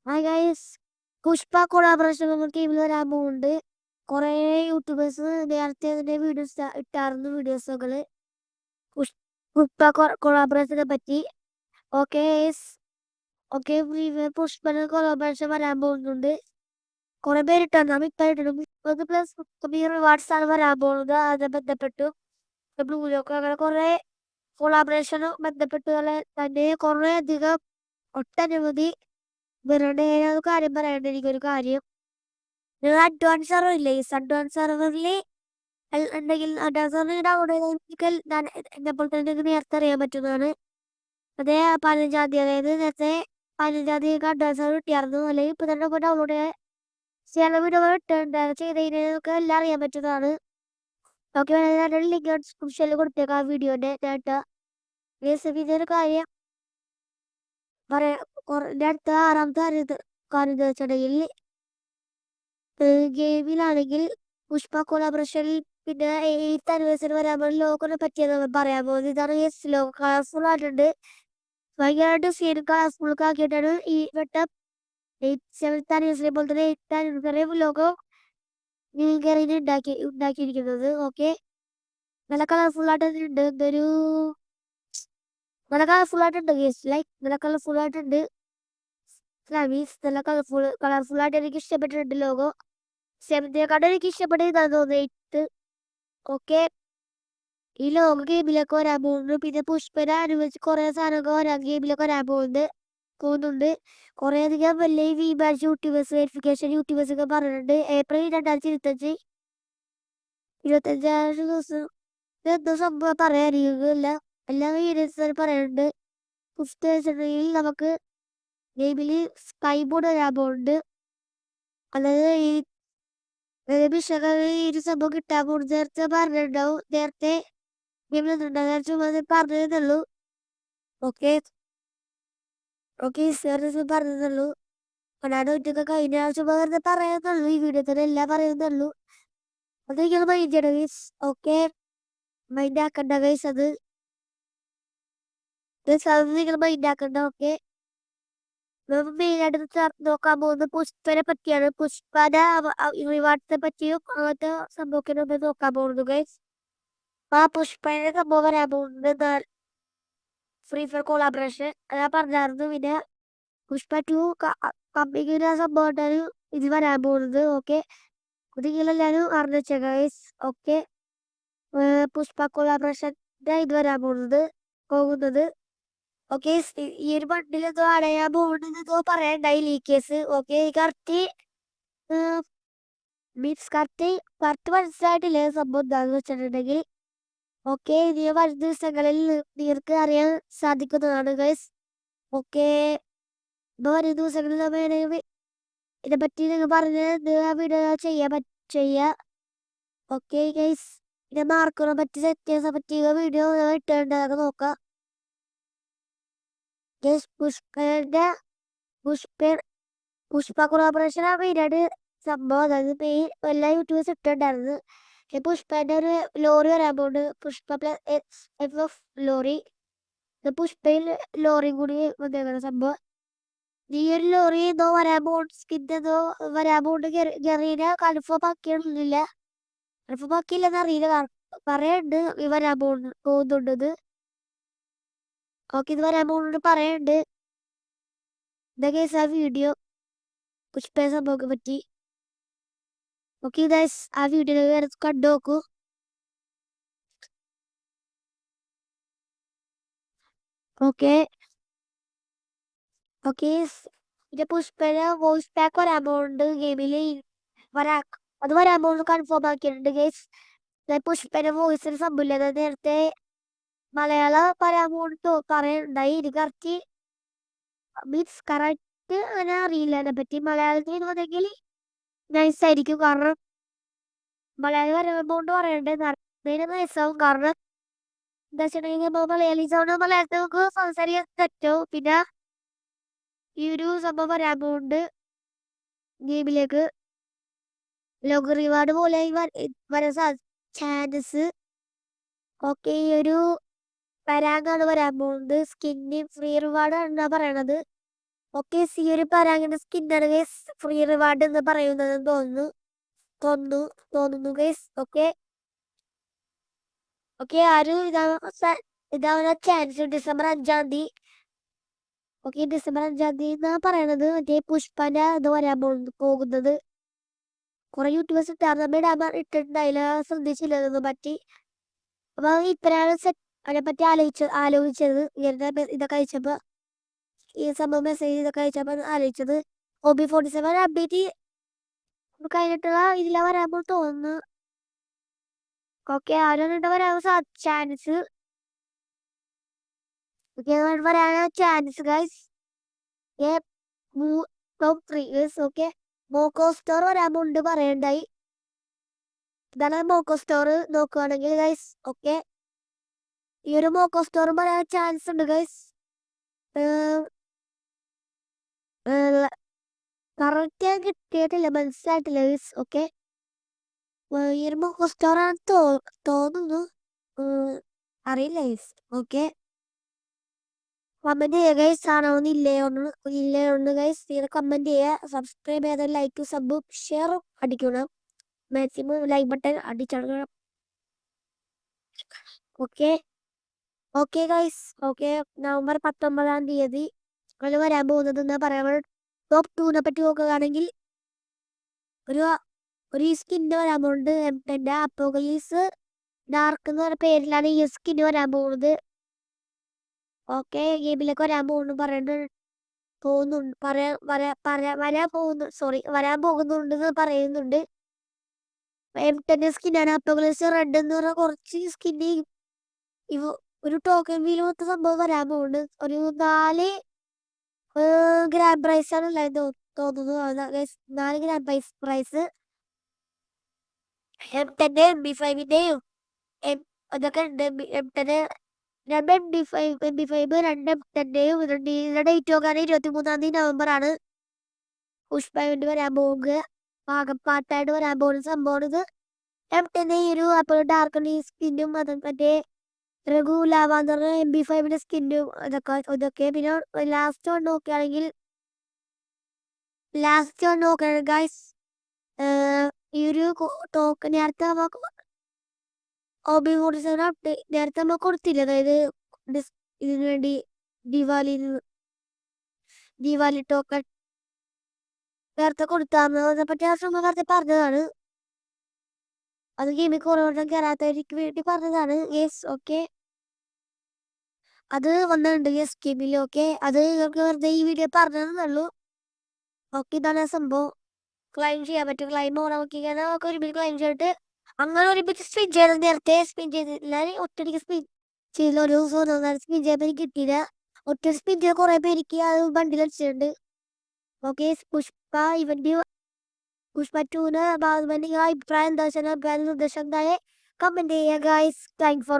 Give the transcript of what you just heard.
Hi guys, Pushpa collaboration ഗെയിമിൽ വരാൻ പോകുന്നുണ്ട്. കുറേ യൂട്യൂബേഴ്സ് നേരത്തെ അതിന്റെ വീഡിയോസ് ഇട്ടായിരുന്നു വീഡിയോസുകള് പുഷ്പ കൊളാബറേഷനെ പറ്റി. Okay guys, okay Pushpa collaboration വരാൻ പോകുന്നുണ്ട്. കുറെ പേരിട്ടാണ് നാം ഇപ്പൊ ഇട്ടിടും. 30+ റിവാർഡ്സ് ആണ് വരാൻ പോകുന്നത്. അതിനെ ബന്ധപ്പെട്ടു ബ്ലൂലൊക്കെ അങ്ങനെ കുറെ കൊളാബറേഷനും ബന്ധപ്പെട്ട് തന്നെ കുറെ അധികം ഒട്ടനവധി ഇവരുടെ കാര്യം പറയേണ്ട എനിക്കൊരു കാര്യം. നിങ്ങൾ അഡ്വാൻസ് സെർവർ ഇല്ലേ? അഡ്വാൻസ് സെർവറിൽ ഉണ്ടെങ്കിൽ അഡ്വാൻസ് സെർവർ ഡൗൺലോഡ് ചെയ്താൽ ഞാൻ എന്നെപ്പോൾ തന്നെ നേരത്തെ അറിയാൻ പറ്റുന്നതാണ്. അതേ 15-ാം തീയതി, അതായത് നേരത്തെ 15-ാം തീയതി അഡ്വാൻസ് സെർവർ കിട്ടിയായിരുന്നു. അല്ലെങ്കിൽ ഇപ്പൊ തന്നെ ഡൗൺലോഡ് ചെയ്യാൻ വീഡിയോ ചെയ്തതിനൊക്കെ എല്ലാം അറിയാൻ പറ്റുന്നതാണ്. ഓക്കെ, ലിങ്ക് ഡിസ്ക്രിപ്ഷനിൽ കൊടുത്തേക്കാം ആ വീഡിയോന്റെ ഡേറ്റ. ഇതൊരു കാര്യം പറയാം. അടുത്ത 6-ാമത്തെ കാര്യം എന്ന് വെച്ചിട്ടുണ്ടെങ്കിൽ ഗെയിമിലാണെങ്കിൽ പുഷ്പ കൊളാബറേഷനിൽ പിന്നെ 8th ആനിവേഴ്സറി വരാൻ പോകുന്ന ലോഗോനെ പറ്റിയാണ് പറയാൻ പോകുന്നത്. ഇതാണ് ലോഗോ. കളർഫുൾ ആയിട്ടുണ്ട്. ഭയങ്കരമായിട്ട് സീൻ കളർഫുൾ ആക്കിയിട്ടാണ് ഈ വട്ടം 7th ആനിവേഴ്സറി പോലെ തന്നെ 8th ആനിവേഴ്സറി ലോഗോ ഉണ്ടാക്കിയിരിക്കുന്നത്. ഓക്കെ, നല്ല കളർഫുൾ ആയിട്ടുണ്ട്. നല്ല കളർഫുൾ ആയിട്ടുണ്ട്. നല്ല കളർഫുൾ ആയിട്ടുണ്ട്. നല്ല കളർഫുൾ ആയിട്ട് എനിക്ക് ഇഷ്ടപ്പെട്ടിട്ടുണ്ട് ലോഗോ. 7th എനിക്ക് ഇഷ്ടപ്പെട്ടതാണ് തോന്നുന്നത്. ഓക്കെ, ഈ ലോക ഗെയിമിലൊക്കെ വരാൻ പോകുന്നു. പിന്നെ പുഷ്പനെ അനുവദിച്ച് കുറെ സാധനമൊക്കെ ഗെയിമിലൊക്കെ വരാൻ പോകുന്നുണ്ട്. കുറെ അധികം വലിയ വി ബാച്ച് യൂട്യൂബേഴ്സ്, വെരിഫിക്കേഷൻ യൂട്യൂബേഴ്സ് ഒക്കെ പറഞ്ഞിട്ടുണ്ട്. ഏപ്രിൽ 2025 ദിവസം എന്തോ സംഭവം പറയാനില്ല. എല്ലാ വീഡിയോസ് പറയുന്നുണ്ട്. പുസ്തകത്തിൽ നമുക്ക് ഗെയിമിൽ സ്കൈ ബോർഡ് വരാൻ പോകുന്നുണ്ട്. അതായത് ഈ സംഭവം കിട്ടാൻ പോകുന്നത് നേരത്തെ പറഞ്ഞിട്ടുണ്ടാവും. നേരത്തെ പറഞ്ഞതേ ഓക്കെ പറഞ്ഞതല്ലോ. ഞാൻ ഒറ്റക്ക് കഴിഞ്ഞ ആഴ്ച വെറുതെ പറയുന്നുള്ളൂ. ഈ വീഡിയോ തന്നെ എല്ലാം പറയുന്നുള്ളൂ. അത് നിങ്ങൾ മൈൻഡ് ചെയ്യണം ഗൈസ്. ഓക്കെ, മൈൻഡ് ആക്കണ്ട ഗൈസ്. അത് നിങ്ങൾ മൈൻഡ് ആക്കണ്ട. ഓക്കെ, മെയിനായിട്ട് നോക്കാൻ പോകുന്നത് പുഷ്പനെ പറ്റിയാണ്. പുഷ്പനെ റിവാർഡ്സിനെ പറ്റിയും അങ്ങനത്തെ സംഭവമൊക്കെ നമ്മൾ നോക്കാൻ പോകുന്നു ഗൈസ്. ആ പുഷ്പന്റെ സംഭവം വരാൻ പോകുന്നത് ഫ്രീ ഫയർ കൊളാബറേഷൻ ഞാൻ പറഞ്ഞായിരുന്നു. പിന്നെ പുഷ്പ 2 കമ്പിങ്ങിന് സംഭവം ഇത് വരാൻ പോകുന്നത്. ഓക്കെ, കുട്ടികളെല്ലാരും അറിഞ്ഞു വെച്ച ഗൈസ്. ഓക്കെ, പുഷ്പ കൊളാബറേഷന്റെ ഇത് വരാൻ പോകുന്നത്. ഓക്കെ, ഈ ഒരു ബണ്ടിൽ എന്തോ അടയാൻ പോകുന്നത് പറയണ്ടായി leakers. Okay, correct means correct മനസ്സിലായിട്ടില്ല സംഭവം എന്താണെന്ന് വെച്ചിട്ടുണ്ടെങ്കിൽ. ഓക്കെ, ഇനി വരും ദിവസങ്ങളിൽ നിങ്ങൾക്ക് അറിയാൻ സാധിക്കുന്നതാണ് ഗൈസ്. ഓക്കെ, വരും ദിവസങ്ങളിൽ ഇതിനെപ്പറ്റി നിങ്ങൾ പറഞ്ഞത് വീഡിയോ ചെയ്യാ. ഓക്കെ ഗൈസ്, പിന്നെ മാർക്കിനെ പറ്റി സെറ്റിങ്സിനെ പറ്റി വീഡിയോ ഇട്ടുണ്ട്, അതൊക്കെ നോക്കാം. പുഷ്പ കൊളാബറേഷൻ ആ മെയിനായിട്ട് സംഭവം. അതായത് എല്ലാ യൂട്യൂബേഴ്സ് ഇട്ടുണ്ടായിരുന്നു. പുഷ്പന്റെ ഒരു ലോറി വരാൻ പോകുന്നുണ്ട്. Pushpa plus lorry. പുഷ്പയിൽ ലോറിയും കൂടി വന്നേക്കുന്ന സംഭവം. ഈ ഒരു ലോറി എന്തോ വരാൻ പോകുന്നു. സ്കിൻ എന്തോ വരാൻ പോകുന്നുണ്ട്. ഗറീന കൺഫേം ആക്കിയിട്ടില്ല. കൺഫേം ആക്കിയില്ലെന്ന് അറിയില്ല. പറയുന്നുണ്ട് വരാൻ പോകുന്നുണ്ടത്. ഓക്കെ, ഇത് വരാൻ പോകുന്നുണ്ട് പറയുന്നുണ്ട്. ഇതൊക്കെ ആ വീഡിയോ പുഷ്പ സംഭവത്തെ പറ്റി. ഓക്കെ ഗൈസ്, ആ വീഡിയോ കണ്ടു നോക്കൂ. ഓക്കെ ഓക്കെ, പിന്നെ പുഷ്പന് വോയിസ് പാക്ക് വരാൻ പോകുന്നുണ്ട് ഗെയിമിൽ. അത് വരാൻ പോകുന്നത് കൺഫേം ആക്കിയിട്ടുണ്ട് ഗൈസ്. പുഷ്പന്റെ വോയിസിന് സംഭവമില്ല. നേരത്തെ മലയാളം വരാൻ പോകുന്നത് പറയുന്നുണ്ടായി. ഇത് കറക്റ്റ് മീൻസ് കറക്റ്റ് അങ്ങനെ അറിയില്ല അതിനെ പറ്റി. മലയാളത്തിൽ വന്നെങ്കിൽ നൈസ് ആയിരിക്കും. കാരണം മലയാളം വരാൻ പോകുന്നത് പറയണ്ടേ നൈസാവും. കാരണം എന്താ വെച്ചിട്ടുണ്ടെങ്കിൽ മലയാളി സൗണ്ട് മലയാളത്തിൽ നമുക്ക് സംസാരിക്കാൻ പറ്റും. പിന്നെ ഈ ഒരു സംഭവം വരാൻ പോകുന്നുണ്ട് ഗെയിമിലേക്ക്. ലോക റിവാർഡ് പോലെ വരാൻ ചാൻസ്. ഓക്കെ, ഈ ഒരു പരാഗാണ് വരാൻ പോകുന്നത്. സ്കിന്ന് ഫ്രീ റിവാർഡ് എന്നാ പറയണത്. ഓക്കെ, ഈ ഒരു പരാഗിന്റെ സ്കിന്നാണ് ഗൈസ് ഫ്രീ റിവാർഡ് എന്ന് പറയുന്നത് തോന്നുന്നു ഗൈസ്. ഓക്കെ ഓക്കെ, ആരും ഇതാവുന്ന ചാൻസ് ഡിസംബർ 5-ാം തീയതി. ഓക്കെ, ഡിസംബർ 5-ാം തീയതി എന്നാ പറയണത്. മറ്റേ പുഷ്പന്റെ ഇത് വരാൻ പോകുന്നത്. കുറെ യൂട്യൂബേഴ്സ് ഇട്ടിട്ടുണ്ടായില്ല, ശ്രദ്ധിച്ചില്ലതൊന്നും പറ്റി. അപ്പൊ ഇപ്പഴാണ് അതിനെപ്പറ്റി ആലോചിച്ചത് ഇങ്ങനത്തെ ഇതൊക്കെ അയച്ചപ്പോ, ഈ സംഭവം മെസ്സേജ് ഇതൊക്കെ അയച്ചപ്പോ ആലോചിച്ചത്. OB47 അപ്ഡേറ്റ് കഴിഞ്ഞിട്ടുള്ള ഇതില വരാൻ തോന്നുന്നു. ഓക്കെ, ആരും വരാൻ ചാൻസ് വരാൻ chance guys. Top 3 guys. Okay, Moco store വരാമുണ്ട് പറയണ്ടായി. ഇതാണ് മോക്കോ സ്റ്റോർ നോക്കുകയാണെങ്കിൽ ഗൈസ്. ഓക്കെ, ഈ ഒരു മോക്കോ സ്റ്റോർ വരാൻ ചാൻസ് ഉണ്ട് ഗൈസ്. കറക്റ്റ് ഞാൻ കിട്ടിയിട്ടില്ല, മനസ്സിലായിട്ടില്ല ഗൈസ്. ഓക്കെ, ഈ ഒരു മോക്കോ സ്റ്റോർ ആണ് തോന്നുന്നു, അറിയില്ല ഗൈസ്. ഓക്കെ, കമന്റ് ചെയ്യുക ഗൈസ്, ആണോന്ന് ഇല്ലയോന്ന് ഗൈസ്. തീരെ കമന്റ് ചെയ്യുക, സബ്സ്ക്രൈബ് ചെയ്ത ലൈക്ക് സബ് ഷെയർ അടിക്കണം. മാക്സിമം ലൈക്ക് ബട്ടൺ അടിച്ചടക്കണം. Okay okay guys. Okay, November 19-ാം തീയതി അത് വരാൻ പോകുന്നത് എന്നാ പറയാൻ. ടോപ്പ് 2-നെ പറ്റി നോക്കുകയാണെങ്കിൽ ഒരു സ്കിന്ന് വരാൻ പോകുന്നുണ്ട്. M10 അപ്പോകലീസ് ഡാർക്ക് എന്ന് പറഞ്ഞ പേരിലാണ് ഈ സ്കിന്ന് വരാൻ പോകുന്നത്. ഓക്കെ, ഗെയിമിലേക്ക് വരാൻ വരാൻ പോകുന്നുണ്ടെന്ന് പറയുന്നുണ്ട്. M10 സ്കിന്നാണ്. അപ്പോകലീസ് റെഡ് എന്ന് പറഞ്ഞ കുറച്ച് സ്കിന്ന് ഒരു ടോക്കൺ വീല് സംഭവം വരാൻ പോകുന്നുണ്ട്. ഒരു 4 ഗ്രാൻഡ് പ്രൈസ് ആണ് ഉള്ളത് തോന്നുന്നു. 4 ഗ്രാൻഡ് പ്രൈസ് M10 MB5-ന്റെയും അതൊക്കെ ഉണ്ട്. M10 രണ്ട് MB5 രണ്ട് M10-ന്റെയും ഇതിന്റെ ഡേറ്റ് നോക്കാൻ 23-ാം തീയതി നവംബർ ആണ്. പുഷ്പ വേണ്ടി വരാൻ പോകുക, പാകപ്പാട്ടായിട്ട് വരാൻ പോകുന്ന സംഭവമാണ് ഇത്. M10 ഈ ഒരു അപ്പോൾ ഡാർക്ക് സ്കിന്നും മറ്റേ രഘുലാവാന്ന് പറഞ്ഞ MB5-ന്റെ സ്കിന്നും ഇതൊക്കെ. പിന്നെ ലാസ്റ്റ് വൺ നോക്കുകയാണെങ്കിൽ ഗൈസ്, ഈ ഒരു ടോക്കൺ നേരത്തെ OB47 നേരത്തെ നമ്മൾ കൊടുത്തില്ല. അതായത് ഇതിനു വേണ്ടി ദിവാലി ടോക്കൺ നേരത്തെ കൊടുത്താന്ന് പറ്റി നേരത്തെ പറഞ്ഞതാണ്. അത് ഗെയിമിൽ കുറവട്ടം കയറാത്തവർക്ക് വേണ്ടി പറഞ്ഞതാണ്. യെസ്, ഓക്കെ, അത് വന്നിട്ടുണ്ട് യെസ് ഗെയിമിൽ. ഓക്കെ, അത് നിങ്ങൾക്ക് വെറുതെ ഈ വീഡിയോ പറഞ്ഞതെന്നുള്ളൂ. ഓക്കെ, ഇതാണ് സംഭവം. ക്ലൈം ചെയ്യാൻ പറ്റും. ക്ലൈം ഓൺ നോക്കിക്കാൻ നമുക്ക് ഒരുമിച്ച് ക്ലൈം ചെയ്തിട്ട് അങ്ങനെ ഒരുമിച്ച് സ്പിൻ ചെയ്ത് നേരത്തെ സ്പിൻ ചെയ്തിട്ടില്ല. ഒറ്റയ്ക്ക് സ്പിൻ ചെയ്തില്ല. ഒരു ദിവസം സ്പിൻ ചെയ്യാൻ എനിക്ക് കിട്ടിയില്ല. ഒറ്റ സ്പിൻ ചെയ്ത് കുറെ പേർക്ക് അത് ബണ്ടിൽ അടിച്ചിട്ടുണ്ട്. ഓക്കെ, പുഷ്പ 2-ന് അഭിപ്രായം എന്താ വെച്ചാൽ നിർദ്ദേശം കമന്റ് ചെയ്യുക ഗൈസ്. Thank for